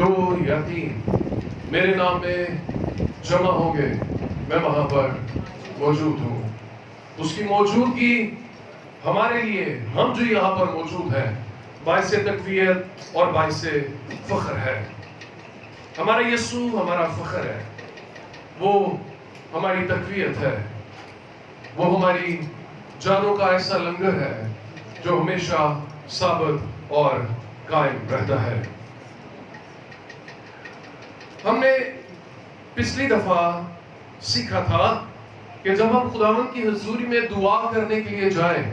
دو یا تین میرے نام میں جمع ہوں گے میں وہاں پر موجود ہوں. اس کی موجودگی ہمارے لیے ہم جو یہاں پر موجود ہیں باعث تقویت اور باعث فخر ہے. ہمارا یسوع ہمارا فخر ہے، وہ ہماری تقویت ہے، وہ ہماری جانوں کا ایسا لنگر ہے جو ہمیشہ ثابت اور قائم رہتا ہے. ہم نے پچھلی دفعہ سیکھا تھا کہ جب ہم خداوند کی حضوری میں دعا کرنے کے لیے جائیں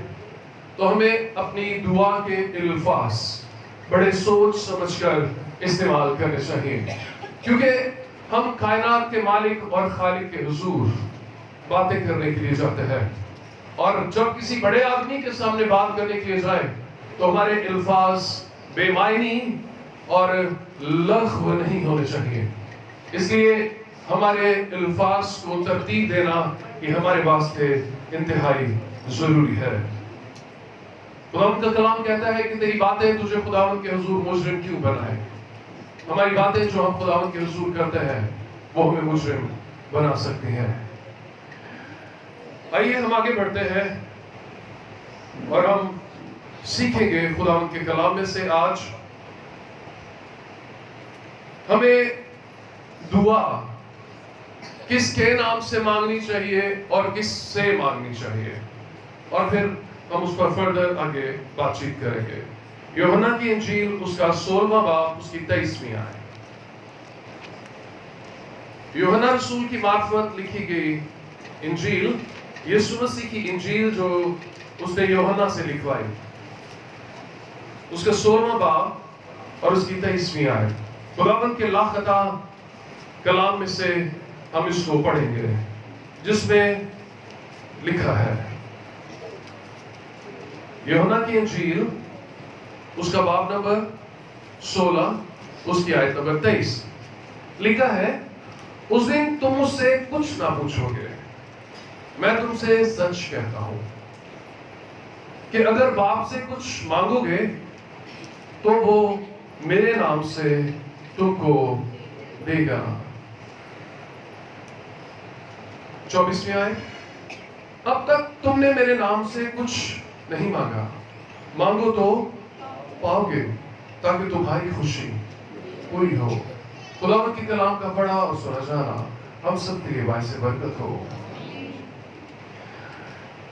تو ہمیں اپنی دعا کے الفاظ بڑے سوچ سمجھ کر استعمال کرنے چاہیے، کیونکہ ہم کائنات کے مالک اور خالق کے حضور باتیں کرنے کے لیے جاتے ہیں، اور جب کسی بڑے آدمی کے سامنے بات کرنے کے لیے جائیں تو ہمارے الفاظ بے معنی اور لغو نہیں ہونے چاہیے. اس لیے ہمارے الفاظ کو ترتیب دینا یہ ہمارے واسطے انتہائی ضروری ہے. خداوند کا کلام کہتا ہے کہ تیری باتیں تجھے خداوند کے حضور مجرم کیوں بنائے. ہماری باتیں جو ہم خداوند کے حضور کرتے ہیں وہ ہمیں مجرم بنا سکتی ہیں. آئیے ہم آگے بڑھتے ہیں اور ہم سیکھیں گے خداوند کے کلام میں سے. آج ہمیں دعا کس کے نام سے مانگنی چاہیے اور کس سے مانگنی چاہیے، اور پھر ہم اس پر فردر آگے بات چیت کریں گے. یوحنا کی انجیل اس کا 16واں باب اس کی 23ویں آیت. یوحنا رسول کی معرفت لکھی گئی انجیل، یسوع مسیح کی انجیل جو اس نے یوحنا سے لکھوائی، اس کا 16واں باب اور اس کی 23ویں آیت. خداوند کے لاخطا کلام میں سے ہم اس کو پڑھیں گے جس میں لکھا ہے. یوحنا کی انجیل اس کا باب نمبر 16 اس کی آیت نمبر 23 لکھا ہے، اس دن تم مجھ سے کچھ نہ پوچھو گے، میں تم سے سچ کہتا ہوں کہ اگر باپ سے کچھ مانگو گے تو وہ میرے نام سے تم کو دے گا. 24ویں آیت، اب تک تم نے میرے نام سے کچھ نہیں مانگا، مانگو تو پاؤ گے تاکہ تمہاری خوشی پوری ہو. خداوند کے کلام کا پڑھا اور سنا جانا ہم سب کے لیے باعث برکت ہو.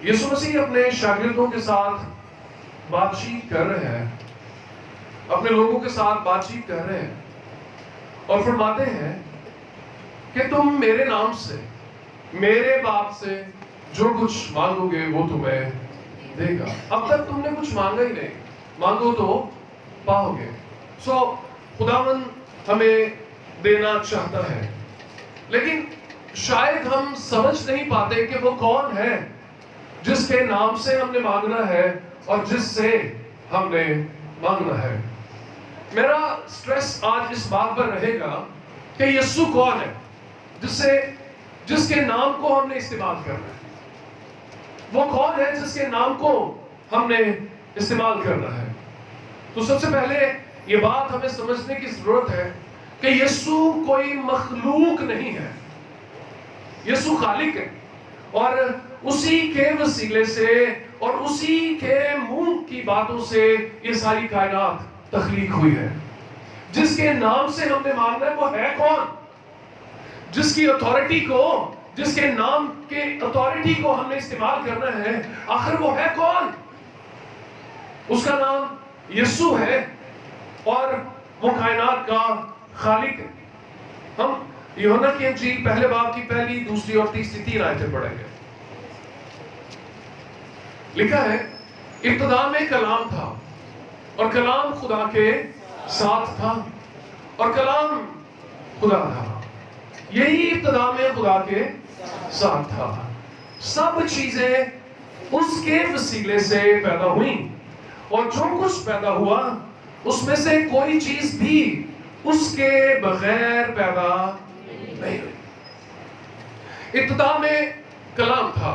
یسوع مسیح اپنے شاگردوں کے ساتھ بات چیت کر رہے ہیں، اپنے لوگوں کے ساتھ بات چیت کر رہے ہیں اور فرماتے ہیں کہ تم میرے نام سے میرے باپ سے جو کچھ مانگو گے وہ تمہیں دے گا. اب تک تم نے کچھ مانگا ہی نہیں، مانگو تو پاؤ گے. خداوند ہمیں دینا چاہتا ہے، لیکن شاید ہم سمجھ نہیں پاتے کہ وہ کون ہے جس کے نام سے ہم نے مانگنا ہے اور جس سے ہم نے مانگنا ہے. میرا سٹریس آج اس بات پر رہے گا کہ یسوع کون ہے جس کے نام کو ہم نے استعمال کرنا ہے. وہ کون ہے جس کے نام کو ہم نے استعمال کرنا ہے. تو سب سے پہلے یہ بات ہمیں سمجھنے کی ضرورت ہے کہ یسوع کوئی مخلوق نہیں ہے، یسوع خالق ہے، اور اسی کے وسیلے سے اور اسی کے منہ کی باتوں سے یہ ساری کائنات تخلیق ہوئی ہے. جس کے نام سے ہم نے مانگنا ہے وہ ہے کون؟ جس کی اتھارٹی کو، جس کے نام کے اتھارٹی کو ہم نے استعمال کرنا ہے، آخر وہ ہے کون؟ اس کا نام یسوع ہے اور وہ کائنات کا خالق ہے. ہم یوحنا کی انجیل پہلے باب کی پہلی، دوسری اور تیسری 3 آیتیں پڑھیں گے. لکھا ہے، ابتدا میں کلام تھا اور کلام خدا کے ساتھ تھا اور کلام خدا تھا. یہی ابتدا میں خدا کے ساتھ تھا. سب چیزیں اس کے وسیلے سے پیدا ہوئیں اور جو کچھ پیدا ہوا اس میں سے کوئی چیز بھی اس کے بغیر پیدا نہیں ہوئی. ابتدا میں کلام تھا.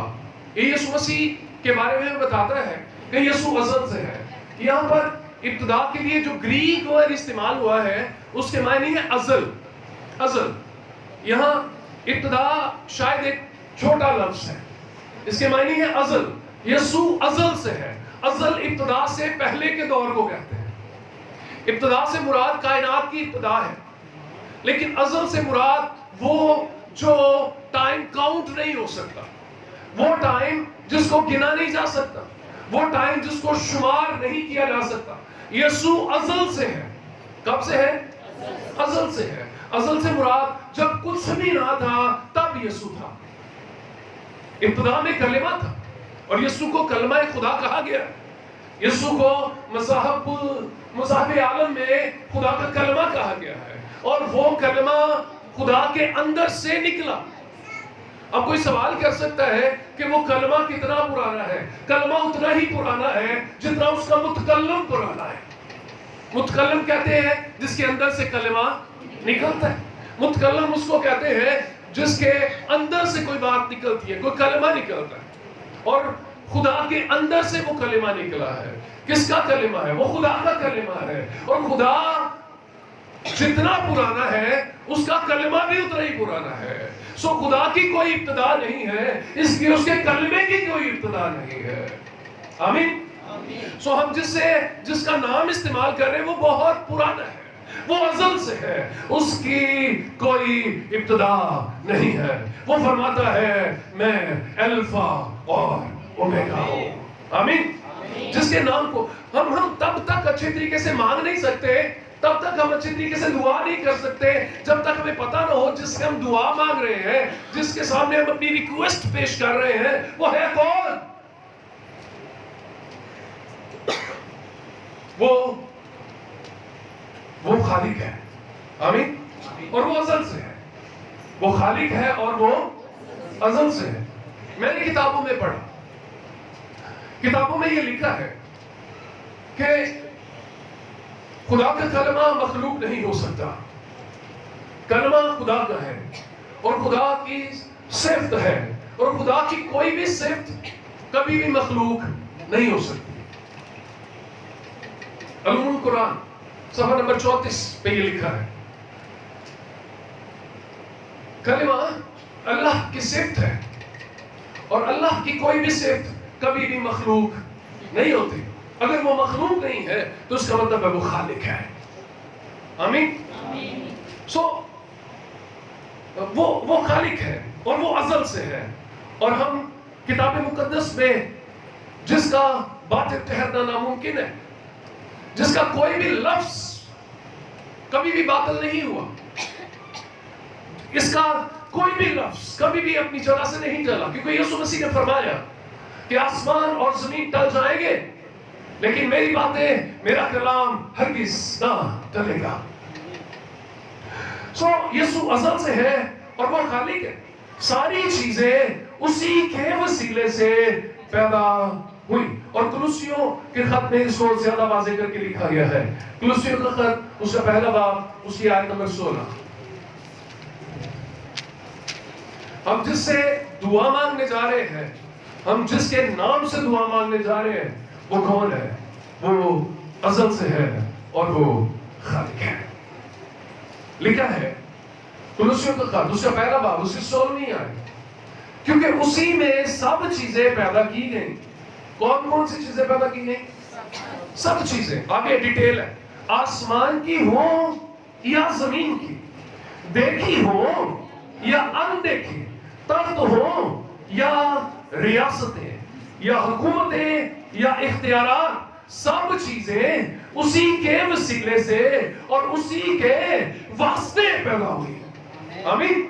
یہ یسوع مسیح کے بارے میں بتاتا ہے کہ یسوع ازل سے ہے. یہاں پر ابتدا کے لیے جو گریک ورڈ استعمال ہوا ہے اس کے معنی ہے ازل. ازل یہاں ابتدا شاید ایک چھوٹا لفظ ہے, اس کے معنی ہے ازل. یسوع ازل سے ہے. ازل ابتدا سے پہلے کے دور کو کہتے ہیں. ابتدا سے مراد کائنات کی ابتدا ہے, لیکن ازل سے مراد وہ جو ٹائم کاؤنٹ نہیں ہو سکتا, وہ ٹائم جس کو گنا نہیں جا سکتا, وہ ٹائم جس کو شمار نہیں کیا جا سکتا. یسوع ازل سے ہے. کب سے ہے؟ ازل سے ہے. ازل سے مراد جب کچھ بھی نہ تھا تب یسوع تھا. ابتدا میں کلمہ تھا اور یسوع کو کلمہ خدا کہا گیا. یسوع کو مذاہب عالم میں خدا کا کلمہ کہا گیا ہے, اور وہ کلمہ خدا کے اندر سے نکلا. اب کوئی سوال کر سکتا ہے کہ وہ کلمہ کتنا پرانا ہے؟ کلمہ اتنا ہی پرانا ہے جتنا اس کا متکلم پرانا ہے. متکلم کہتے ہیں جس کے اندر سے کلمہ نکلتا ہے. متکلم اس کو کہتے ہیں جس کے اندر سے کوئی بات نکلتی ہے, کوئی کلمہ نکلتا ہے. اور خدا کے اندر سے وہ کلمہ نکلا ہے. کس کا کلمہ ہے؟ وہ خدا کا کلمہ ہے. اور خدا جتنا پرانا ہے اس کا کلمہ بھی اتنا ہی پرانا ہے. سو خدا کی کوئی ابتدا نہیں ہے, اس کی اس کے کلمے کی کوئی ابتدا نہیں ہے. آمین. سو ہم جس کا نام استعمال کر رہے ہیں وہ بہت پرانا ہے, وہ ازل سے ہے, اس کی کوئی ابتدا نہیں ہے. وہ فرماتا ہے میں الفا اور اومیگا ہوں. آمین. جس کے نام کو ہم تب تک اچھے طریقے سے مانگ نہیں سکتے, تب تک ہم اچھے طریقے سے دعا نہیں کر سکتے جب تک ہمیں پتہ نہ ہو جس سے ہم دعا مانگ رہے ہیں, جس کے سامنے ہم اپنی ریکویسٹ پیش کر رہے ہیں, وہ ہے کون؟ وہ خالق ہے. آمین. اور وہ ازل سے ہے. وہ خالق ہے اور وہ ازل سے ہے. میں نے کتابوں میں پڑھا, کتابوں میں یہ لکھا ہے کہ خدا کا کلمہ مخلوق نہیں ہو سکتا. کلمہ خدا کا ہے اور خدا کی صفت ہے, اور خدا کی کوئی بھی صفت کبھی بھی مخلوق نہیں ہو سکتی. علوم القرآن صفحہ نمبر 34 پہ یہ لکھا ہے کلمہ اللہ کی صفت ہے, اور اللہ کی کوئی بھی صفت کبھی بھی مخلوق نہیں ہوتی. اگر وہ مخلوق نہیں ہے تو اس کا مطلب ہے وہ خالق ہے. آمین. سو وہ خالق ہے اور وہ ازل سے ہے. اور ہم کتاب مقدس میں جس کا باطل ٹھہرنا ناممکن ہے, جس کا کوئی بھی لفظ کبھی بھی باطل نہیں ہوا, اس کا کوئی بھی لفظ کبھی بھی اپنی جگہ سے نہیں چلا, کیونکہ یسوع مسیح نے فرمایا کہ آسمان اور زمین ٹل جائیں گے لیکن میری باتیں, میرا کلام ہرگز نہ ٹلے گا. سو یسوع ازل سے ہے اور وہ خالق ہے. ساری چیزیں اسی کے وسیلے سے پیدا ہوئی. اور کلوسیوں کے خط میں اس کو زیادہ واضح کر کے لکھا گیا ہے. کلوسیوں کا خط اس کا پہلا باب اس کی آیت نمبر 16. ہم جس سے دعا مانگنے جا رہے ہیں, ہم جس کے نام سے دعا مانگنے جا رہے ہیں, وہ کون ہے؟ وہ ازل سے ہے اور وہ خالق ہے. لکھا ہے کلوسیوں کا خط اس کا پہلا باب اس کی 16ویں آیت, کیونکہ اسی میں سب چیزیں پیدا کی گئیں. کون کون سی چیزیں پیدا کی گئیں؟ سب چیزیں. آگے ڈیٹیل ہے, آسمان کی ہو یا زمین کی, دیکھی ہو یا اندیکھی, تخت ہو یا ریاستیں یا حکومتیں یا اختیارات, سب چیزیں اسی کے وسیلے سے اور اسی کے واسطے پیدا ہوئی ہیں. آمین.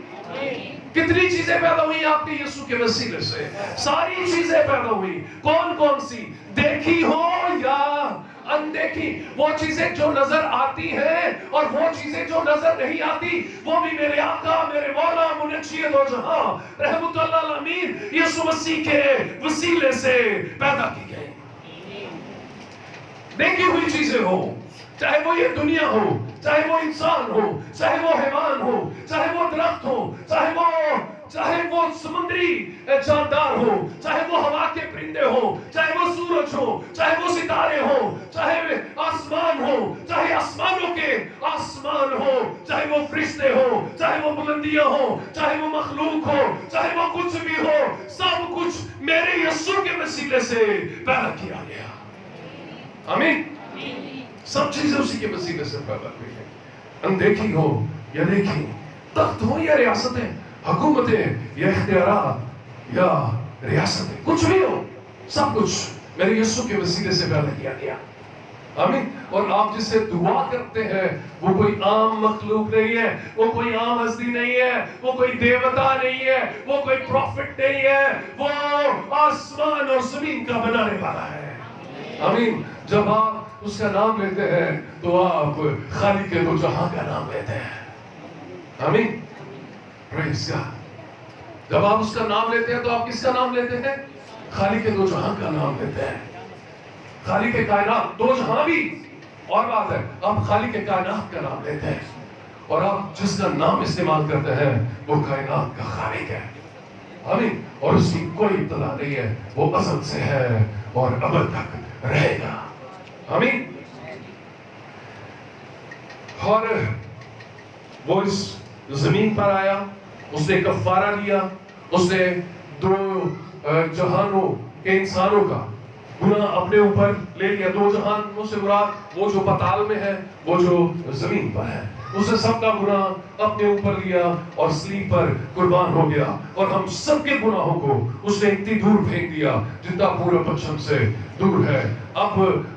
کتنی چیزیں پیدا ہوئی آپ کے یسوع کے وسیلے سے؟ ساری چیزیں پیدا ہوئی. کون کون سی؟ دیکھی ہو یا اندیکھی. وہ چیزیں جو نظر آتی ہیں اور وہ چیزیں جو نظر نہیں آتی, وہ بھی میرے آقا, میرے مولا, منشی دو جہاں رحمت اللہ الامین یسوع مسیح کے وسیلے سے پیدا کی گئی. دیکھی ہوئی چیزیں ہو, چاہے وہ یہ دنیا ہو, چاہے وہ انسان ہو, چاہے وہ حیوان ہو, چاہے وہ درخت ہو, چاہے चाहे वो समुद्री जानदार हो, चाहे वो हवा के परिंदे हो, चाहे वो सूरज हो, चाहे वो सितारे हो, चाहे आसमान हो, चाहे आसमानों के आसमान हो, चाहे वो फरिश्ते हो, चाहे वो बुलंदियां हो, चाहे वो मखलूक हो, चाहे वो कुछ भी हो, सब कुछ मेरे यीशु के वसीले से पैदा किया गया। आमीन। सब चीजें उसी के वसीले से पैदा हुई है। अनदेखी हो या देखी, तख्त हो या रियासतें, हुकूमतें या इख्तियारात या रियासतें, कुछ भी हो, सब कुछ मेरे यीशु के वसीले से पैदा किया गया। आमीन। और आप जिससे दुआ करते हैं वो कोई आम मखलूक नहीं है, वो कोई आम हस्ती नहीं है, वो कोई देवता नहीं है, वो कोई प्रॉफिट नहीं है, वो आसमान और जमीन का बनाने वाला है। आमीन। जब आप उसका नाम लेते हैं तो आप खालिक के दो जहां का नाम लेते हैं। आमीन। Praise God. जब आप उसका नाम लेते हैं तो आप किसका नाम लेते हैं? खालिक के दो जहां का नाम लेते हैं। खालिक के कायनात, दो जहां भी और बात है, आप खालिक के कायनात का नाम लेते हैं और आप जिसका नाम इस्तेमाल करते हैं वो कायनात का खालिक है। आमीन। और उसकी कोई इब्तदा नहीं है, वो अज़ल से है और अबद तक रहेगा। आमीन। और वो इस जमीन पर आया, उसने कफारा लिया, उसने दो जहानों के इंसानों का गुनाह अपने ऊपर ले लिया। दो जहानों से मुराद वो जो पाताल में है, वो जो जमीन पर है, उसने सबका गुनाह अपने ऊपर लिया और सलीब पर कुर्बान हो गया। और हम सबके गुनाहों को उसने इतनी दूर फेंक दिया जितना पूर्व पश्चिम से दूर है। अब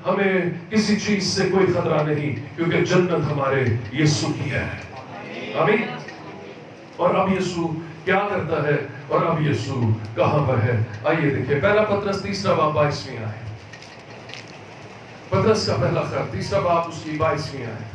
हमें किसी चीज से कोई खतरा नहीं, क्योंकि जन्नत हमारे यीशु की है। आमीन। और अब यीशु क्या करता है और अब यीशु कहां पर है? आइए देखिए, पहला पतरस 3 बाब 22 आयत। पतरस का पहला खत 3 बाब उसकी 22 आयत।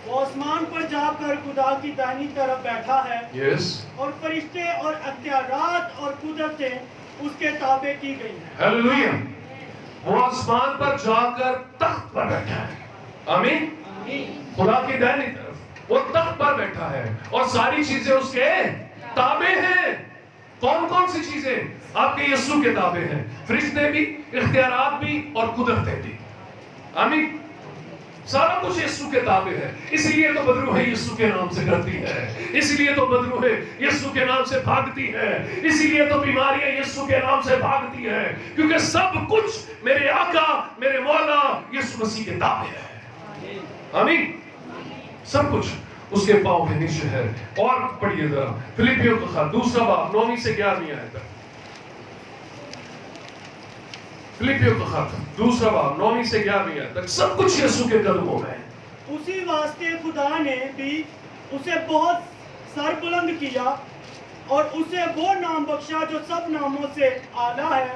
वो आसमान पर जाकर खुदा की दाहिनी तरफ बैठा है। यस। और फरिश्ते और अख्तियारात और कुदरतें उसके ताबे की गई हैं। हालेलुया। वो आसमान पर जाकर तख्त पर बैठा है। आमीन। खुदा की दाहिनी तरफ वो तख्त पर बैठा है और सारी चीजें उसके ताबे हैं। कौन कौन सी चीजें? आपके यीशु के ताबे हैं। फरिश्ते भी, इख्तियारात भी और कुदरतें भी। आमीन। सारा कुछ यीशु के ताबे है। इसीलिए तो बदरूहें यीशु के नाम से करती है, इसीलिए तो बदरूहें यीशु के नाम से भागती है, इसीलिए तो बीमारियां यीशु के नाम से भागती है, क्योंकि सब कुछ मेरे आका, मेरे मौला यीशु मसीह के ताबे है। आमीन। सब कुछ उसके पांव के नीचे है। और पढ़िए जरा फिलिपियों का खत 2 बाब 9 से 11 आयत तक। फिलिपियों का खत 2 बाब 9 से 11 आयत तक। सब कुछ यीशु के कदमों में है। उसी वास्ते खुदा ने भी उसे बहुत सर बुलंद किया और उसे वो नाम बख्शा जो सब नामों से आला है,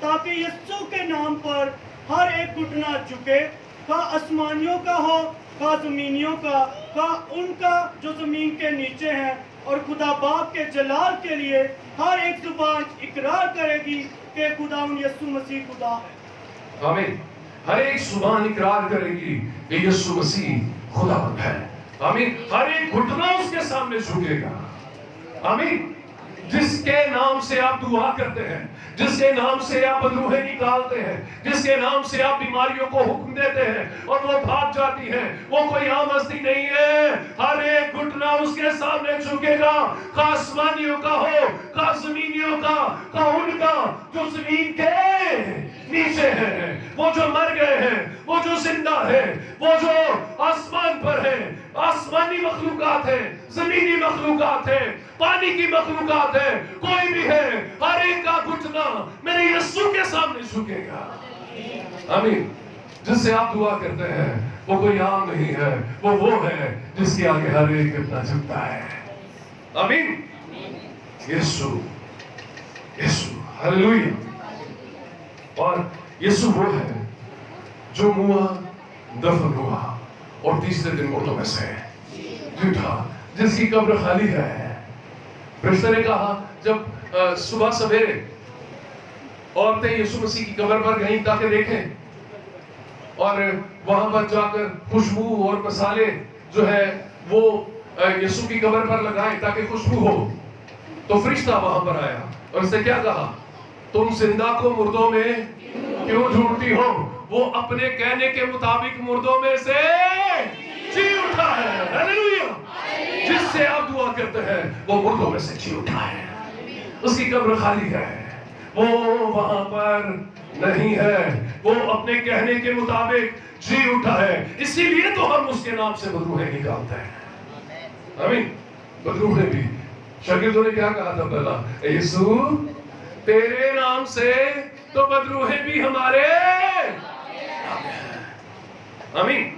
ताकि यीशु के नाम पर हर एक घुटना झुके, खा आसमानियों का हो, खा जमीनियों का, खा उनका जो जमीन के नीचे हैं, और खुदा बाप के जलाल के लिए हर एक जुबान इकरार करेगी कि खुदा यीशु मसीह खुदा है। आमीन। हर एक जुबान इकरार करेगी कि यीशु मसीह खुदावंद है। आमीन। हर एक घुटना उसके सामने झुकेगा। आमीन। जिसके नाम से आप दुआ करते हैं, जिसके नाम से आप बदरूहें निकालते हैं, जिसके नाम से आप बीमारियों को हुक्म देते हैं और वो भाग जाती है, वो कोई आम हस्ती नहीं है। हर एक घुटना उसके सामने झुकेगा, का आसमानियों का हो, का जमीनियों का उनका जो जमीन के नीचे है, वो जो मर गए हैं, वो जो जिंदा है, वो जो आसमान पर है। आसमानी मखलूकात है, जमीनी मखलूकात है, पानी की मखलूकात है, कोई भी है, हर एक का घुटना मेरे यीशु के सामने झुकेगा। आमीन। जिससे आप दुआ करते हैं वो कोई आम नहीं है, वो है जिसके आगे हर एक घुटना झुकता है। आमीन। यीशु, यीशु, हालेलुया। और यीशु वो है जो मुआ, दफन हुआ और तीसरे दिन मुर्दों में से उठा, जिसकी कब्र खाली है। फरिश्ते ने कहा, जब सुबह सवेरे औरतें यीशु मसीह की कब्र पर गईं ताकि देखें اور وہاں پر جا کر خوشبو اور مصالے جو ہے وہ یسوع کی قبر پر لگائیں تاکہ خوشبو ہو. تو فرشتہ وہاں پر آیا اور اس نے کیا کہا؟ تم زندہ کو مردوں میں کیوں ڈھونڈتی ہو؟ وہ اپنے کہنے کے مطابق مردوں میں سے جی اٹھا ہے. ہیلیلویا. جس سے آپ دعا کرتے ہیں وہ مردوں میں سے جی اٹھا ہے. اس کی قبر خالی ہے, وہ وہاں پر نہیں ہے, وہ اپنے کہنے کے مطابق جی اٹھا ہے. اسی لیے تو ہم اس کے نام سے بدروہیں نکالتے ہیں. آمین. بدروہیں بھی شاگردوں نے کیا کہا تھا پہلا؟ یسوع تیرے نام سے تو بدروہیں بھی ہمارے. آمین.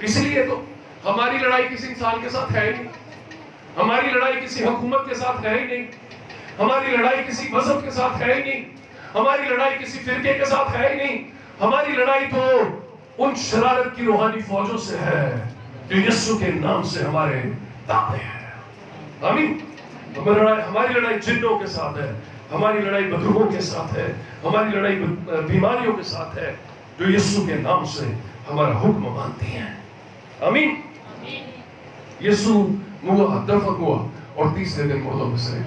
اس لیے تو ہماری لڑائی کسی انسان کے ساتھ ہے ہی نہیں, ہماری لڑائی کسی حکومت کے ساتھ ہے ہی نہیں, ہماری لڑائی کسی مذہب کے ساتھ ہے ہی نہیں, ہماری لڑائی کسی فرقے کے ساتھ ہے ہی نہیں. ہماری لڑائی تو ان شرارت کی روحانی فوجوں سے ہے جو یسوع کے نام سے ہمارے تابع ہیں. آمین. ہماری لڑائی جنوں کے ساتھ ہے, ہماری لڑائی بدروہوں کے ساتھ ہے, ہماری لڑائی بیماریوں کے ساتھ ہے جو یسوع کے نام سے ہمارا حکم مانتی ہیں. آمین. یسوع ہوا, دفن ہوا اور تیسرے دن مردوں میں سے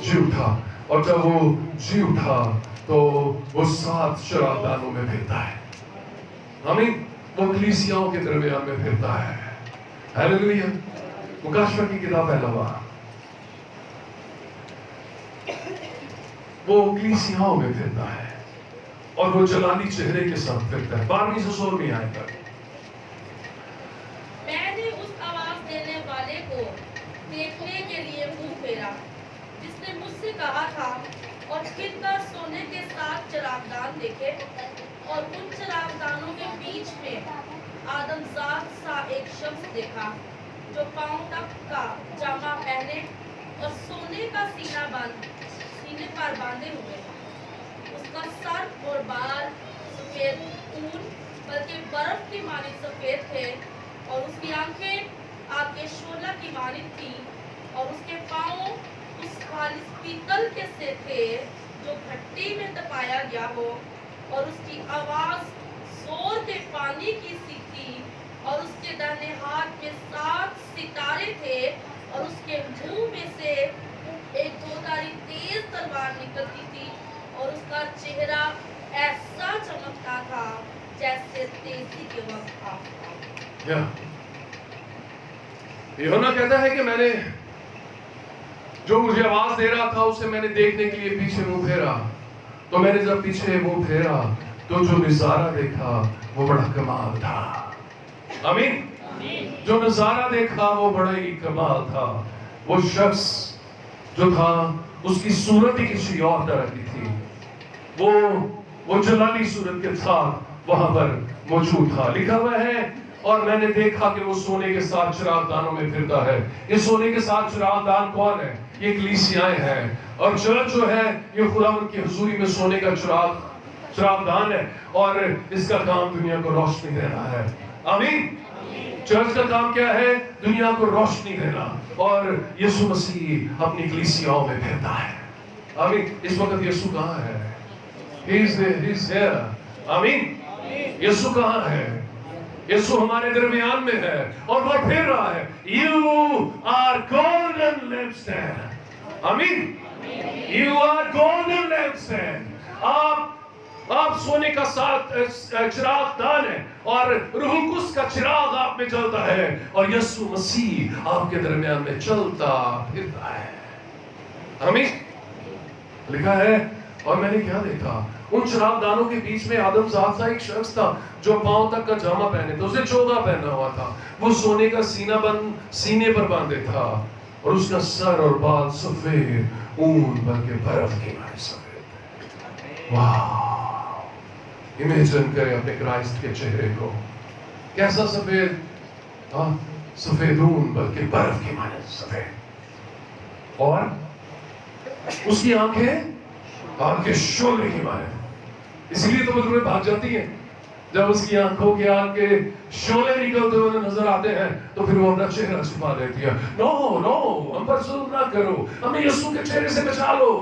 جی اٹھا. اور جب وہ جی اٹھا تو وہ 7 چراغدانوں میں پھرتا ہے. آمین. وہ کلیسیاؤں کے درمیان میں پھرتا ہے. ہیلیلویا. مکاشفہ کی کتاب پہلا باب, وہ کلیسیاؤں میں پھرتا ہے اور وہ جلالی چہرے کے ساتھ پھرتا ہے. 12ویں سے 16ویں آیت تک. میں نے اس آواز دینے والے کو دیکھنے کے لیے منہ پھیرا جس نے مجھ سے کہا تھا, اور پھر کر سونے کے 7 چراغدان دیکھے, اور ان چراغدانوں کے بیچ میں آدم ذات سا ایک شخص دیکھا جو پاؤں تک کا جامہ پہنے اور سونے کا سینے پر باندھے ہوئے. اس کا سر اور بال سفید اون بلکہ برف کی مانند سفید تھے, اور اس کی آنکھیں آگ کے شعلہ کی مانند تھی, اور اس کے پاؤں اس خالص پیتل کے سے تھے جو بھٹی میں تپایا گیا ہو, اور اس کی آواز زور کے پانی کی سی تھی, اور اس کے داہنے ہاتھ میں 7 ستارے تھے, اور اس کے منہ میں سے ایک دھودھاری تیز تلوار نکلتی تھی, اور اس کا چہرہ ایسا چمکتا تھا جیسے تیزی کے وقت آفتاب. یوحنا کہتا ہے کہ میں نے جو مجھے آواز دے رہا تھا اسے میں نے دیکھنے کے لیے پیچھے منہ پھیرا. تو میں نے جب پیچھے منہ پھیرا تو جو نظارہ دیکھا وہ بڑا کمال تھا. آمین. جو نظارہ دیکھا وہ بڑا ہی کمال تھا. وہ شخص جو تھا اس کی صورت ہی کسی اور طرح کی تھی. وہ جلالی صورت کے ساتھ وہاں پر موجود تھا. لکھا ہوا ہے, اور میں نے دیکھا کہ وہ سونے کے 7 چراغدانوں میں پھرتا ہے. یہ سونے کے 7 چراغدان کون ہے؟ یہ کلیسیائیں ہیں. اور چرچ جو ہے یہ خداوند کی حضوری میں سونے کا چراغدان ہے, اور اس کا کام دنیا کو روشنی دینا ہے. آمین. چرچ کا کام کیا ہے؟ دنیا کو روشنی دینا. اور یسوع مسیح اپنی کلیسیاؤں میں پھرتا ہے. آمین. اس وقت یسوع کہاں ہے؟ He is here. آمین. یسوع کہاں ہے؟ یسوع ہمارے درمیان میں ہے اور وہ پھر رہا ہے. You are golden lampstand. آمین. You are golden lampstand. آپ سونے کا چراغ دان ہے, اور روح القدس کا چراغ آپ میں جلتا ہے, اور یسوع مسیح آپ کے درمیان میں چلتا پھرتا ہے. آمین. لکھا ہے, اور میں نے کیا دیکھا؟ ان چراغ دانوں کے بیچ میں آدم ذات سا ایک شخص تھا جو پاؤں تک کا جامہ پہنے تھا. اسے چوگا پہنا ہوا تھا. وہ سونے کا سینے پر باندھے تھا, اور اس کا سر اور بال سفید اون بلکہ برف کی مانند سفید. واہ. امیجن کریں اپنے کرائسٹ کے چہرے کو, کیسا سفید؟ سفید اون بلکہ برف کی مانند سفید. اور اس کی آنکھیں شعلے کی مانند. اسی لیے تو بدروہیں بھاگ جاتی ہیں جب اس کی آنکھوں کے آگے شعلے نکلتے ہوئے نظر آتے ہیں, تو پھر وہ اپنا چہرہ چھپا لیتی ہے. نو ہم پر ظلم نہ کرو, ہمیں یسوع کے چہرے سے بچا لو.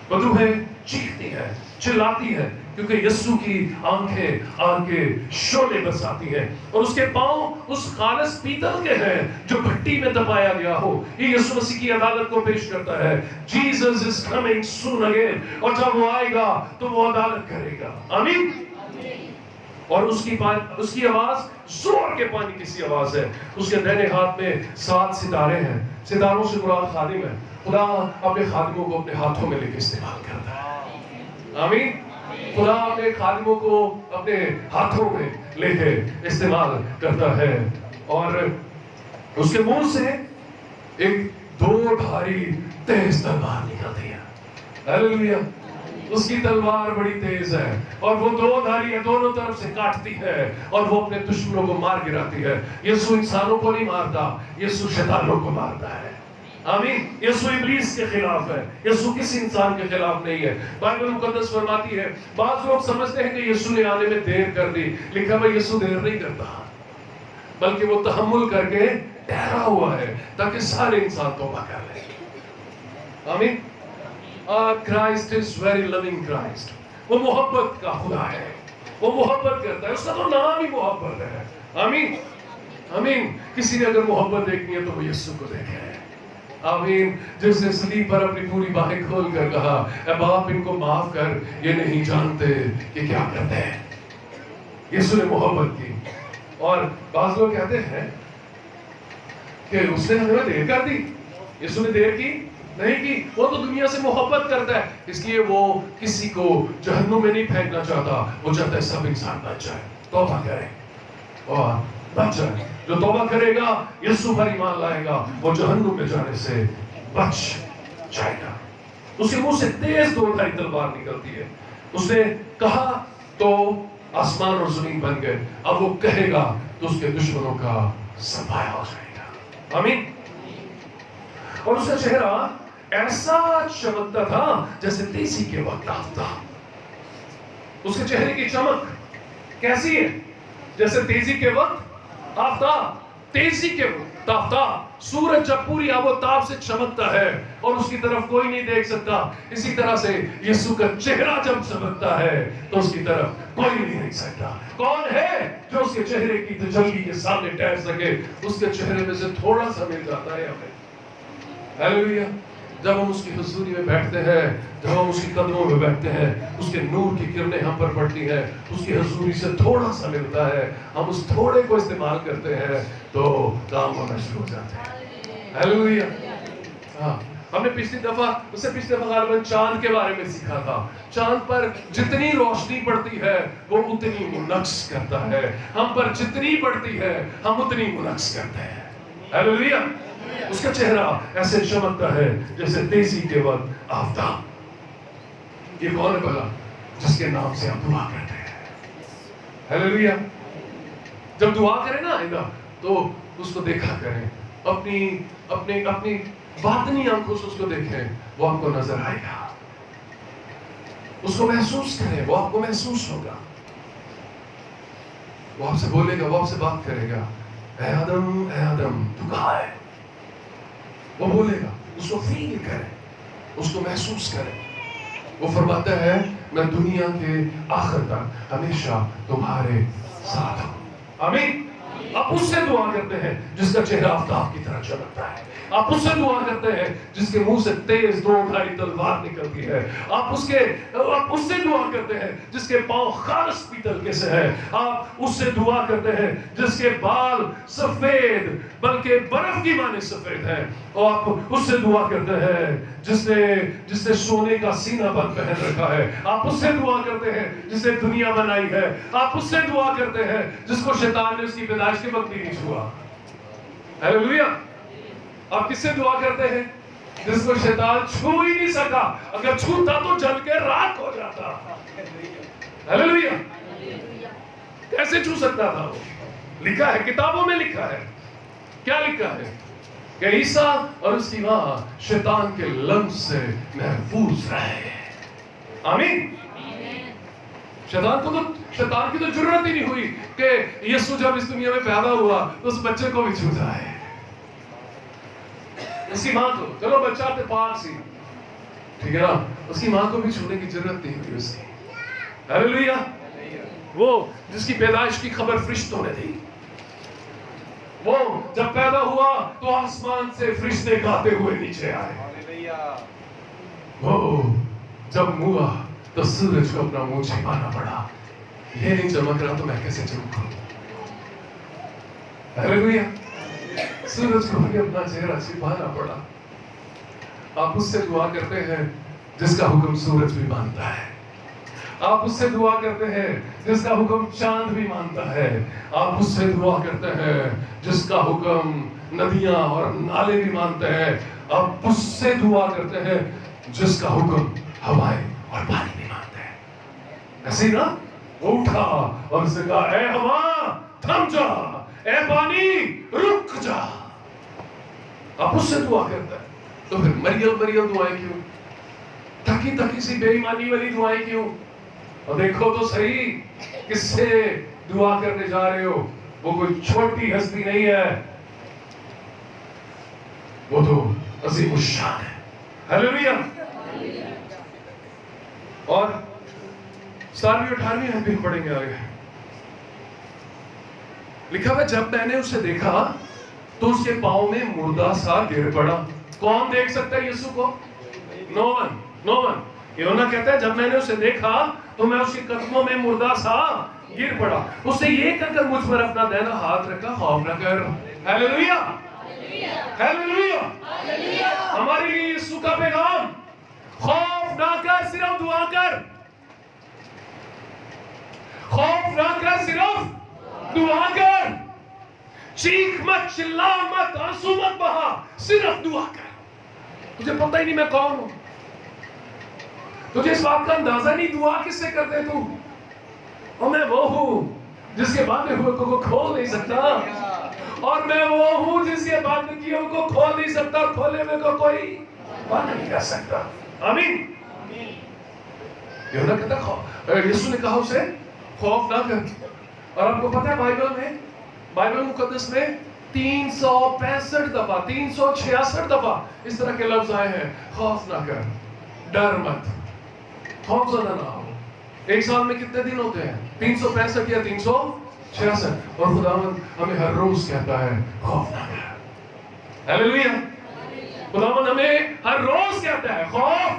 بدروہیں चीखती है, चिल्लाती है, क्योंकि यीशु की आंखें आग के शोले बरसाती हैं और उसके पांव उस खालिस पीतल के हैं जो भट्टी में दबाया गया हो। ये यीशु मसीह की अदालत को पेश करता है। Jesus is coming soon again, और जब वो आएगा तो वो अदालत करेगा। आमीन। और उसकी आवाज जोर के पानी की सी आवाज है। उसके दाहिने हाथ में 7 सितारे हैं। सितारों से मुराद खादिम है। खुदा अपने खादिमों को अपने हाथों में लेके इस्तेमाल करता है। आमीन। खुदा अपने खादिमों को अपने हाथों में लेके इस्तेमाल करता है और उसके मुंह से एक 2 धारी तेज तलवार निकलती है। हालेलुया। उसकी तलवार बड़ी तेज है और वो 2 धारी है, दोनों तरफ से काटती है और वो अपने दुश्मनों को मार गिराती है। यीशु इंसानों को नहीं मारता, यीशु शैतानों को मारता है। आमीन। यीशु इब्लीस के खिलाफ है, यीशु किसी इंसान के खिलाफ नहीं है। बाइबल मुकद्दस फरमाती है, बाज़ लोग समझते हैं कि यीशु ने आने में देर कर दी। लिखा है यीशु देर नहीं करता, बल्कि वो तहम्मुल करके ठहरा हुआ है ताकि सारे इंसान तौबा कर लें। आमीन। Christ is very loving Christ. वो मोहब्बत का खुदा है, वो मोहब्बत करता है, उसका तो नाम ही मोहब्बत है। आमीन। आमीन। किसी ने अगर मोहब्बत देखनी है तो वो यीशु को देखे। आमीन। जिसने सलीब पर अपनी पूरी बाहें खोल कर कहा, ऐ बाप इनको माफ कर, ये नहीं जानते कि क्या करते हैं। यीशु ने मोहब्बत की। और बाज़ लोग कहते हैं कि उसने हमें देर कर दी। यीशु ने देर की नहीं की, वो तो दुनिया से मोहब्बत करता है, इसलिए वो किसी को जहन्नुम में नहीं फेंकना चाहता। वो चाहता है सब इंसान बच जाए, तौबा करे और बच जाए। जो तौबा करेगा, यीशु पर ईमान लाएगा, वो जहन्नुम में जाने से बच जाएगा। उसके मुंह से तेज 2 धारी तलवार निकलती है। उसने कहा तो आसमान और जमीन बन गए। अब वो कहेगा तो उसके दुश्मनों का सफाया हो जाएगा। आमीन। और उसका चेहरा ऐसा चमकता था जैसे तेजी के वक्त आफताब। उसके चेहरे की चमक कैसी है? जैसे तेजी के वक्त आफताब। तेजी के वक्त आफताब। सूरज जब पूरी आबोताब से चमकता है और उसकी तरफ कोई नहीं देख सकता, इसी तरह से यीशु का चेहरा जब चमकता है तो उसकी तरफ कोई नहीं देख सकता। कौन है जो उसके चेहरे की तजल्ली के सामने ठहर सके? उसके चेहरे में से थोड़ा सा मिल जाता है हमें। हालेलुया। जब हम उसकी हुजूरी में बैठते हैं, जब हम उसके कदमों में बैठते हैं, उसके नूर की किरणें हम पर पड़ती हैं, उसकी हुजूरी से थोड़ा सा मिलता है, हम उस थोड़े को इस्तेमाल करते हैं तो काम होना शुरू हो जाते हैं। हालेलुया। हाँ, हमने पिछली दफा गालिबन चांद के बारे में सीखा था। चांद पर जितनी रोशनी पड़ती है वो उतनी मुनक्स करता है। हम पर जितनी पड़ती है हम उतनी मुनक्स करते हैं। हालेलुया। उसका चेहरा ऐसे चमकता है जैसे तेजी के वक्त आफताब। ये कौन है भला जिसके नाम से हम दुआ करते हैं? हालेलुया। जब दुआ करें ना आइंदा तो उसको देखा करें, अपनी बातनी आंखों से उसको देखें, वो आपको नजर आएगा। उसको महसूस करें, वो आपको महसूस होगा। वो आपसे बोलेगा, वो आपसे बात करेगा, ऐ आदम तू कहाँ है? वो बोलेगा, उसको फील करें, उसको महसूस करें। वो फरमाता है मैं दुनिया के आखिर तक हमेशा तुम्हारे साथ हूं। आमीन। आप उससे दुआ करते हैं जिसका चेहरा आफताब की तरह चमकता है। आप उससे दुआ करते हैं जिसके मुंह से तेज 2 धारी तलवार निकलती है। आप उससे दुआ करते हैं जिसके पांव खालिस पीतल के से है। आप उससे दुआ करते हैं जिसके बाल सफेद बल्कि बर्फ की माने सफेद है। और आप उससे दुआ करते हैं जिसने सोने का सीना बंद पहन रखा है। आप उससे दुआ करते हैं जिसने दुनिया बनाई है। आप उससे दुआ करते हैं जिसको शैतान ने उसकी पैदाइश के वक्त भी नहीं छुआ। हालेलुया। आप किससे दुआ करते हैं? जिसको शैतान छू ही नहीं सका, अगर छूता तो जल के राख हो जाता। हालेलुया। कैसे छू सकता था वो? लिखा है, किताबों में लिखा है। क्या लिखा है? कि ईसा और उसकी मां शैतान के लम्स से महफूज रहे। आमीन। शैतान की तो जरूरत ही नहीं हुई कि यीशु जब इस दुनिया में पैदा हुआ तो उस बच्चे को भी छू जाए। उसकी मां तो चलो बच्चा तो पाक सी, ठीक है ना, उसकी माँ को भी छूने की जरूरत नहीं हुई उसकी। हालेलुया। वो जिसकी पैदाइश की खबर फरिश्तों ने दी, वो जब पैदा हुआ तो आसमान से फरिश्ते गाते हुए नीचे आए। वो जब मुआ तो सूरज को अपना मुंह छिपाना पड़ा। ये नहीं चमक रहा तो मैं कैसे चमकूं? हालेलुया। सूरज को भी अपना चेहरा छिपाना पड़ा। आप उससे दुआ करते हैं जिसका हुक्म सूरज भी मानता है। आप उससे दुआ करते हैं जिसका हुक्म चांद भी मानता है। आप उससे दुआ करते हैं जिसका हुक्म नदियां और नाले भी मानते हैं। आप उससे दुआ करते हैं जिसका हुक्म हवाएं और पानी भी मानते हैं। ऐसे ही ना, वो उठा और उसने कहा, ए हवा थम जा, ए पानी रुक जा। आप उससे दुआ करते हैं। तो फिर मरियम दुआएं क्यों? तकी सी बेईमानी वाली दुआएं क्यों? और देखो तो सही किससे दुआ करने जा रहे हो। वो कोई छोटी हस्ती नहीं है, वो तो अजीम उश्शान है। हालेलुया। और 17वीं 18वीं हम भी पढ़ेंगे आगे। लिखा है, जब मैंने उसे देखा तो उसके पांव में मुर्दा सा गिर पड़ा। कौन देख सकता है यीशु को? No one. यूहन्ना कहता है, जब मैंने उसे देखा तो मैं उसके कदमों में मुर्दा सा गिर पड़ा। उसने ये कहकर मुझ पर अपना दाहिना हाथ रखा, खौफ न कर। हालेलुया। हालेलुया। हमारे लिए यीशु का पैगाम, खौफ ना कर, सिर्फ दुआ कर। खौफ ना कर, सिर्फ दुआ कर। चीख मत, चिल्ला मत, आंसू मत बहा, सिर्फ दुआ कर। तुझे पता ही नहीं मैं कौन हूं, तुझे इस बात का अंदाजा नहीं, दुआ किससे करते तू? और मैं वो हूं जिसके बांधे हुए को खोल नहीं सकता, और मैं वो हूं जिसके बंद किए को खोल नहीं सकता, खोले हुए को कोई बंद नहीं कर सकता। आमीन। यूहन्ना कहता, यीशु ने कहा उसे खौफ ना कर। और आपको पता है बाइबल मुकद्दस में 365 दफा 366 दफा इस तरह के लफ्ज आए हैं, खौफ ना कर, डर मत, खौफ ज़्यादा ना हो। एक साल में कितने दिन होते हैं? 365 या 366। और खुदावंद हमें हर रोज कहता है खौफ ना कर। हालेलुया। खुदावंद हमें हर रोज कहता है खौफ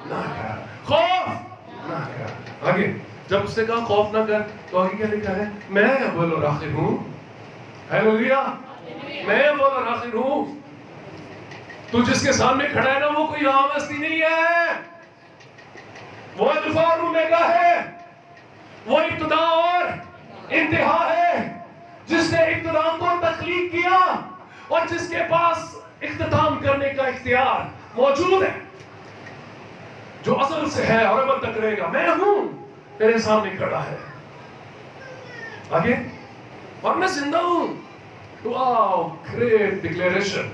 ना कर, खौफ ना कर। आगे जब उसने कहा खौफ ना कर तो आगे क्या लिखा है? मैं अव्वल और आखिर हूं। हालेलुया। मैं अव्वल और आखिर हूं। तू जिसके सामने खड़ा है ना, वो कोई आम हस्ती नहीं है, वो अल्फा और ओमेगा है, वो इब्तिदा और इंतहा है, जिसने इब्तिदा को तख्लीक किया और जिसके पास इख्तिताम करने का इख्तियार मौजूद है, जो असल से है और अब तक रहेगा। मैं हूं, तेरे सामने खड़ा है। आगे, और मैं जिंदा हूं। Wow, great declaration.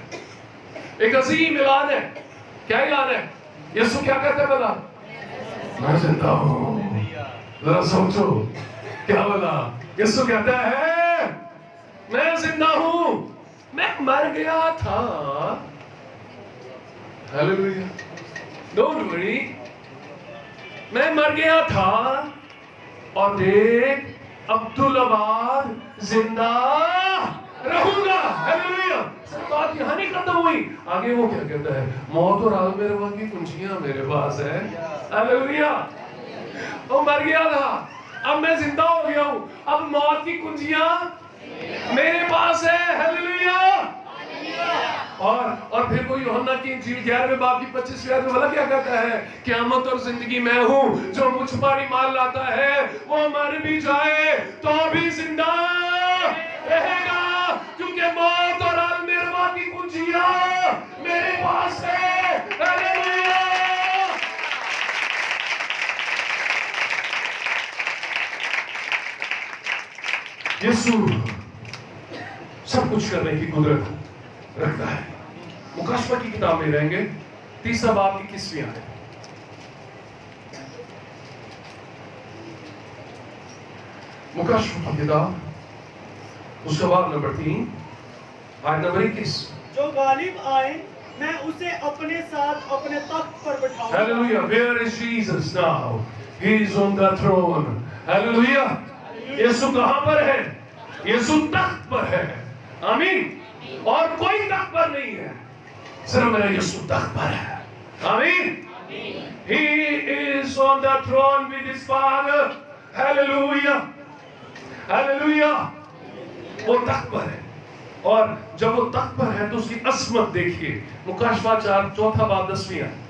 एक अजीम ऐलान है। क्या ऐलान है? यीशु क्या कहते हैं? बोला मैं जिंदा हूं। जरा सोचो क्या बोला। यीशु कहता है मैं जिंदा हूं, मैं मर गया था। हालेलुया। डोंट वरी, मैं मर गया था और देख अब्दुल अबाद जिंदा रहूंगा। हालेलुया। सिर्फ बात यहां नहीं खत्म हुई, आगे वो क्या कहता है? मौत और आलम की कुंजियां मेरे पास है। हालेलुया। वो मर गया था, अब मैं जिंदा हो गया हूं, अब मौत की कुंजियां मेरे पास है। हालेलुया। और फिर वो यूहन्ना की इंजील 11वें बाब की 25वीं आयत में भला क्या कहता है? क़यामत और जिंदगी मैं हूं, जो मुझ पर ईमान लाता है वो मर भी जाए तो भी जिंदा रहेगा, क्योंकि मौत और अलमेरवा की कुंजियां मेरे पास है। हालेलुया। यीशु सब कुछ करने की कुदरत रखता है। मुकाशवा की किताब में रहेंगे, 3 बाब की 21वीं आयत। मुकाशवा की किताब उसका बाब नंबर 3 आयत नंबर 21। जो गालिब आए मैं उसे अपने साथ अपने तख्त पर बिठाऊंगा। Hallelujah. Where is Jesus now? He is on the throne. Hallelujah. यीशु कहाँ पर है? यीशु तख्त पर है। आमीन। और कोई तख्त पर नहीं है, सिर्फ मेरा यीशु तख्त पर है। आमीन। He is on the throne with his Father. Hallelujah. Hallelujah. वो तख्त पर है, और जब वो तख्त पर है तो उसकी अजमत देखिए। मुकाशवा 4 चौथा बाब 10वीं आयत।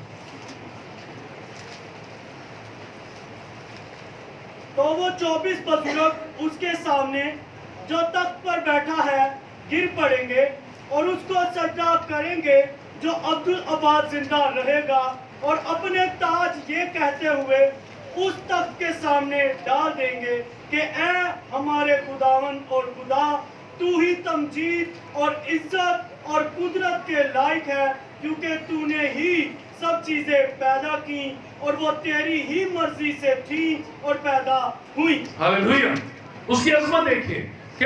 तो वो 24 बुजुर्ग उसके सामने जो तख्त पर बैठा है गिर पड़ेंगे और उसको सजदा करेंगे, जो अब्दुल अबाद जिंदा रहेगा, और अपने ताज ये कहते हुए उस तख्त के सामने डाल देंगे कि ऐ हमारे खुदावन और खुदा, तू ही तमजीद और इज्जत और कुदरत के लायक है, क्योंकि तूने ही सब चीजें पैदा की और वो तेरी ही मर्जी से थी और पैदा हुई। हालेलुया। उसकी अजमत देखिए कि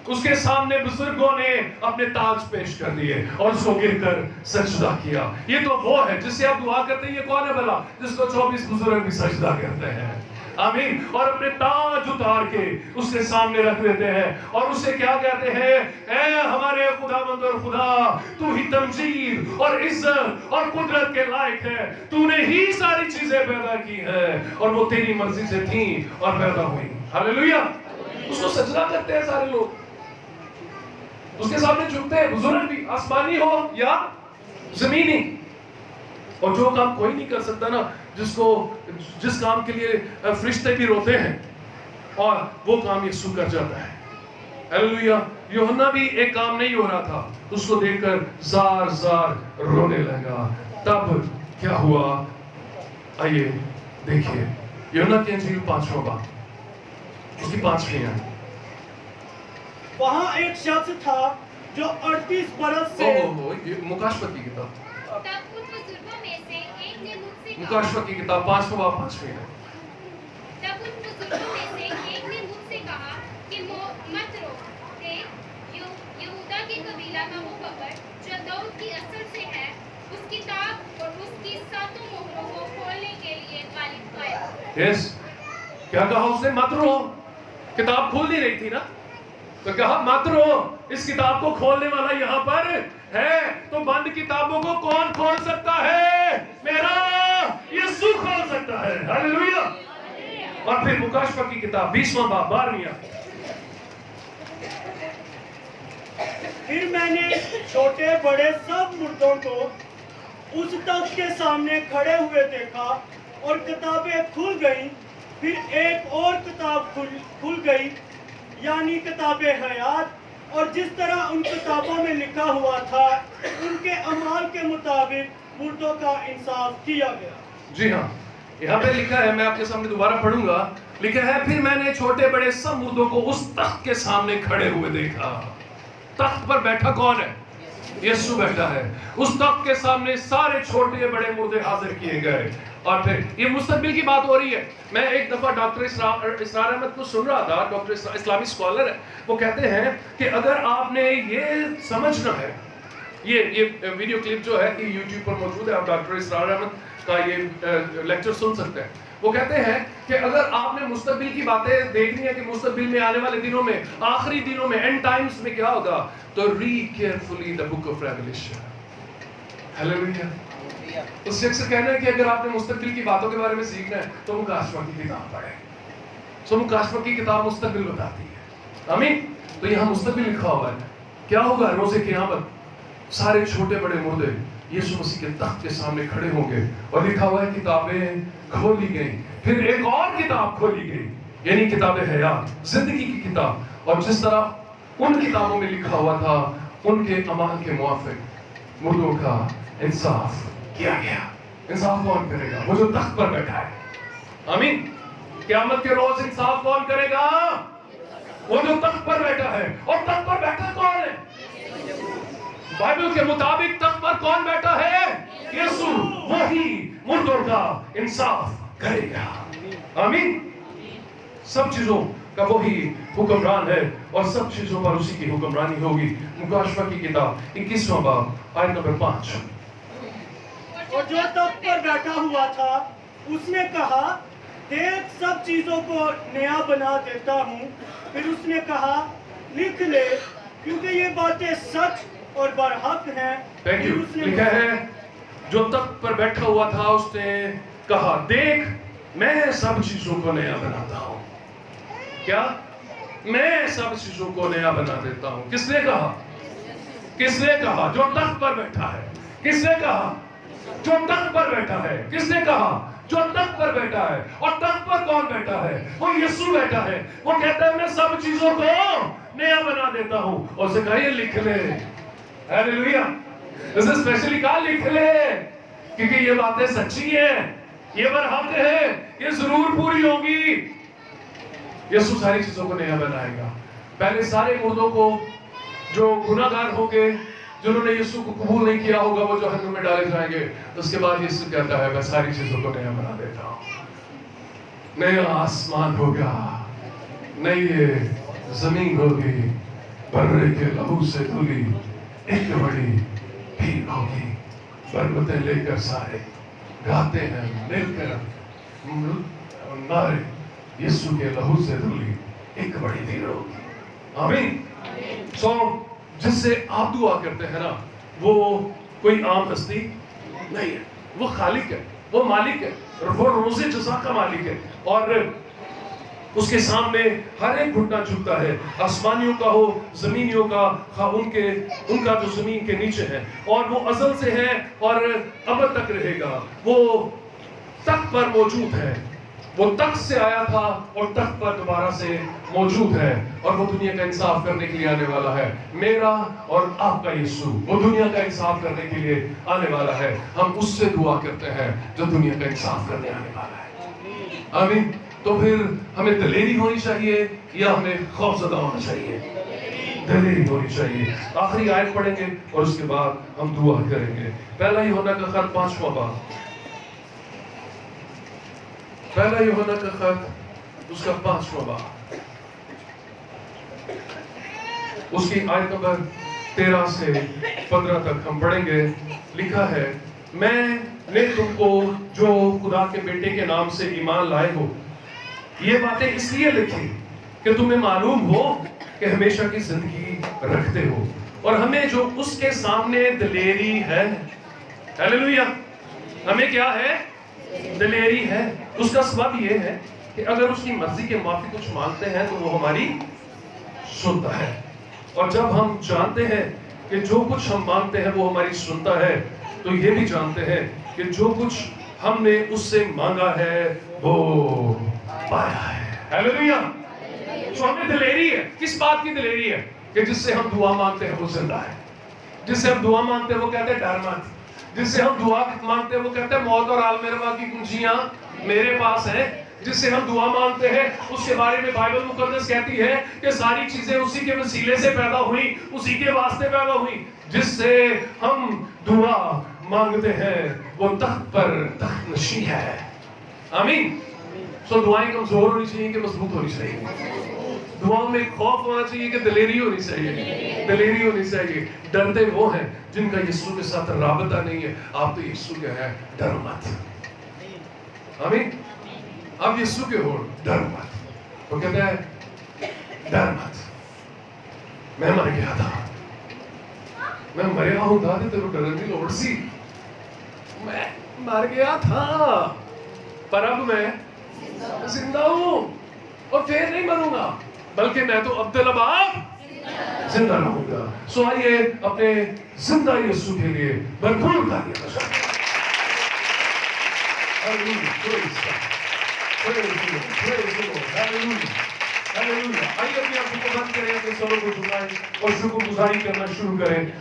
उसके सामने बुजुर्गों ने अपने ताज पेश कर दिए और उसको गिरकर सजदा किया। ये तो वो है जिससे आप दुआ करते हैं। ये कौन है भला जिसको 24 बुजुर्ग भी सजदा करते हैं? आमीन। और अपने ताज उतार के उसके सामने रख देते हैं और उसे क्या कहते हैं? ऐ हमारे खुदावंद और खुदा, तू ही तमजीद और इज्जत और कुदरत के लायक है, तूने ही सारी चीजें पैदा की है और वो तेरी मर्जी से थी और पैदा हुई। हालेलुया। उसको सजदा करते हैं सारे लोग, उसके सामने झुकते हैं, बुजुर्ग भी, आसमानी हो या जमीनी। और जो काम कोई नहीं कर सकता ना, जिस काम के लिए फरिश्ते भी रोते हैं, और वो काम यीशु कर जाता है। हालेलुया। यूहन्ना भी एक काम नहीं हो रहा था, उसको देखकर जार जार रोने लगा। तब क्या हुआ? आइए देखिए यूहन्ना की इंजील 5वां बाब, उसकी 5वीं आयत। वहाँ एक शख्स था जो 38 बरस से मुकाशवा की किताब, तब उन बुजुर्गों में से एक ने मुझसे कहा, मुकाशवा की किताब 5वां बाब 5वीं आयत। तब उन बुजुर्गों में से एक ने मुझसे कहा कि मत रो, देख यहूदा के कबीला का वो बकर जो दाऊद की असल से है, उस किताब और उसकी 7 मोहरों को खोलने के लिए गालिब आया। यस, क्या कहा उसने? मत रो। किताब खोल नहीं रही थी ना, तो कहा मत रो, इस किताब को खोलने वाला यहाँ पर है। तो बंद किताबों को कौन खोल सकता है? मेरा यीशु खोल सकता है। हालेलुया। और फिर मुकाशवा की किताब 20वां बाब 12वीं आयत। फिर मैंने छोटे बड़े सब मुर्दों को उस तख्त के सामने खड़े हुए देखा और किताबें खुल गईं। फिर एक और किताब खुल गई, यानी किताबे हयात, और जिस तरह उन किताबों में लिखा हुआ था उनके अमाल के मुताबिक मुर्दों का इंसाफ किया गया। जी हाँ, यहाँ पे लिखा है, मैं आपके सामने दोबारा पढ़ूंगा। लिखा है, फिर मैंने छोटे बड़े सब मुर्दों को उस तख्त के सामने खड़े हुए देखा। तख्त पर बैठा कौन है? यीशु बैठा है। उस तख्त के सामने सारे छोटे बड़े मुर्दे हाजिर किए गए। और फिर ये मुस्तकबिल की बात हो रही है। मैं एक दफा डॉक्टर इसरार अहमद को सुन रहा था, डॉक्टर इस्लामी स्कॉलर है, वो कहते हैं कि अगर आपने ये समझना है, ये वीडियो क्लिप जो है ये यूट्यूब पर मौजूद है, आप डॉक्टर इसरार अहमद का ये लेक्चर सुन सकते हैं। वो कहते हैं कि अगर आपने मुस्तकबिल की बातें देखनी है कि मुस्तकबिल में आने वाले दिनों में, आखिरी दिनों में, एंड टाइम्स में क्या होगा, तो read carefully the book of revelation. Hallelujah. उस शख्स से कहना है कि अगर आपने मुस्तकबिल की बातों के बारे में सीखना है तो मुकाशवा की किताब पढ़ें। सो मुकाशवा की किताब मुस्तकबिल बताती है। आमीन। तो यहाँ मुस्तकबिल लिखा हुआ है। क्या होगा? रोज़े क़यामत सारे छोटे बड़े मुर्दे यीशु मसीह के तख्त के सामने खड़े होंगे और लिखा हुआ है किताबें खोली गई। फिर एक और किताब खोली गई, यानी किताबें हयात, जिंदगी की किताब। और जिस तरह उन किताबों में लिखा हुआ था उनके अमाल के मुआफिक मुर्दों का इंसाफ किया गया। इंसाफ कौन करेगा? वो जो तख्त पर बैठा है। आमीन। क़यामत के रोज इंसाफ कौन करेगा? वो जो तख्त पर बैठा है। और तख्त पर बैठा कौन है? बाइबल के मुताबिक तख्त पर कौन बैठा है? यीशु। वही मुर्दों का इंसाफ करेगा। आमीन। सब चीजों का वही हुक्मरान है और सब चीजों पर उसी की हुक्मरानी होगी। मुकाशवा की किताब 21वां बाब आयत नंबर 5। और जो तख्त पर बैठा हुआ था उसने कहा, देख सब चीजों को नया बना देता हूँ। फिर उसने कहा, लिख ले, क्योंकि ये बातें सच और बरहक हैं। Thank you. फिर उसने लिखा है, जो तख्त पर बैठा हुआ था उसने कहा, देख मैं सब चीजों को नया बनाता हूँ। क्या? मैं सब चीजों को नया बना देता हूँ। किसने कहा? किसने कहा? जो तख्त पर बैठा है। किसने कहा? जो तख्त पर बैठा है। किसने कहा? जो तख्त पर बैठा है। और तख्त पर कौन बैठा है? वो यीशु बैठा है। वो कहता है मैं सब चीजों को नया बना देता हूँ। और उसे कहा ये लिख ले। हालेलुया। उसे स्पेशली कहा लिख ले, क्योंकि ये बातें सच्ची हैं, ये बरहक है, ये जरूर पूरी होगी। यीशु सारी चीजों को नया बनाएगा। पहले सारे मुर्दों को जो गुनाहगार होंगे, जिन्होंने यीशु को कबूल नहीं किया होगा, वो जहन्नुम में डाले जाएंगे। उसके बाद यीशु कहता है मैं सारी चीजों को नया बना देता हूँ। नया आसमान होगा, नई जमीन होगी, बर्रे के लहू से धुली एक बड़ी भीड़ होगी। पर्वतें लेकर सारे गाते हैं मिलकर नारे, यीशु के लहू से धुली एक बड़ी भीड़ होगी। आमीन। सो जिससे आप दुआ करते हैं ना, वो कोई आम हस्ती नहीं है, वो खालिक है, वो मालिक है, वो रोज़े जज़ा का मालिक है। और उसके सामने हर एक घुटना झुकता है, आसमानियों का हो, जमीनियों का, उनका जो जमीन के नीचे है। और वो अज़ल से है और अब तक रहेगा। वो तख्त पर मौजूद है, वो तख्त से आया था और तख्त पर दोबारा से मौजूद है। और वो दुनिया का इंसाफ करने के लिए आने वाला है। मेरा और आपका यीशु वो दुनिया का इंसाफ करने के लिए आने वाला है। हम उससे दुआ करते हैं जो दुनिया का इंसाफ करने आने वाला है। आमीन। तो फिर हमें दलेरी होनी चाहिए या हमें खौफज़दा होना चाहिए? दलेरी होनी चाहिए। आखिरी आयत पढ़ेंगे और उसके बाद हम दुआ करेंगे। पहला यूहन्ना का खत 5वां बाब, पहला यूहन्ना का खत उसका 5वां बाब, उसकी आयत नंबर 13 से 15 तक हम पढ़ेंगे। लिखा है, मैंने तुमको जो खुदा के बेटे के नाम से ईमान लाए हो, ये बातें इसलिए लिखी कि तुम्हें मालूम हो कि हमेशा की जिंदगी रखते हो और हमें जो उसके सामने दलेरी है। हालेलुया। हमें क्या है? दलेरी है। उसका सबब ये है कि अगर उसकी मर्जी के माफी कुछ मांगते हैं तो वो हमारी सुनता है। और जब हम जानते हैं कि जो कुछ हम मांगते हैं वो हमारी सुनता है, तो ये भी जानते हैं कि जो कुछ हमने उससे मांगा है वो पाया है। हालेलुया। तो हमें दलेरी है। किस बात की दलेरी है? कि जिससे हम दुआ मांगते हैं वो जिंदा है। जिससे हम दुआ मांगते हैं वो कहते हैं डर मत। जिससे हम दुआ मांगते हैं वो कहते हैं मौत और आलमेरवा की कुंजियां मेरे पास हैं। जिससे हम दुआ मांगते हैं उसके बारे में बाइबल मुकद्दस कहती है कि सारी चीजें उसी के वसीले से पैदा हुई, उसी के वास्ते पैदा हुई। जिससे हम दुआ मांगते हैं वो तख्त पर तख्त नशीं है। आमीन। सो दुआएं कमजोर होनी चाहिए कि मजबूत होनी चाहिए? दुआओं में खौफ होना चाहिए कि दलेरी होनी चाहिए? दलेरी होनी चाहिए। डरते वो हैं जिनका यीशु के साथ राबता नहीं है। आप तो यीशु के हैं, डरो मत। आमीन। आप यीशु के हो, डर मत। वो कहता है डर मत, मैं मर गया था, मैं मरिया हूं दादी, तेरे डरन की लोड़ सी। मैं मर गया था पर अब मैं जिंदा हूं और फिर नहीं मरूंगा, बल्कि मैं तो अब्दुल-अबाद जिंदा रहूंगा। सो आइए अपने जिंदा यीशु के लिए भरपूर तालियां बजाएं। हालेलुया। आइए अपनी आंखों को बंद करें, अपने सरों को झुकाएं और शुक्रगुजारी करना शुरू करें।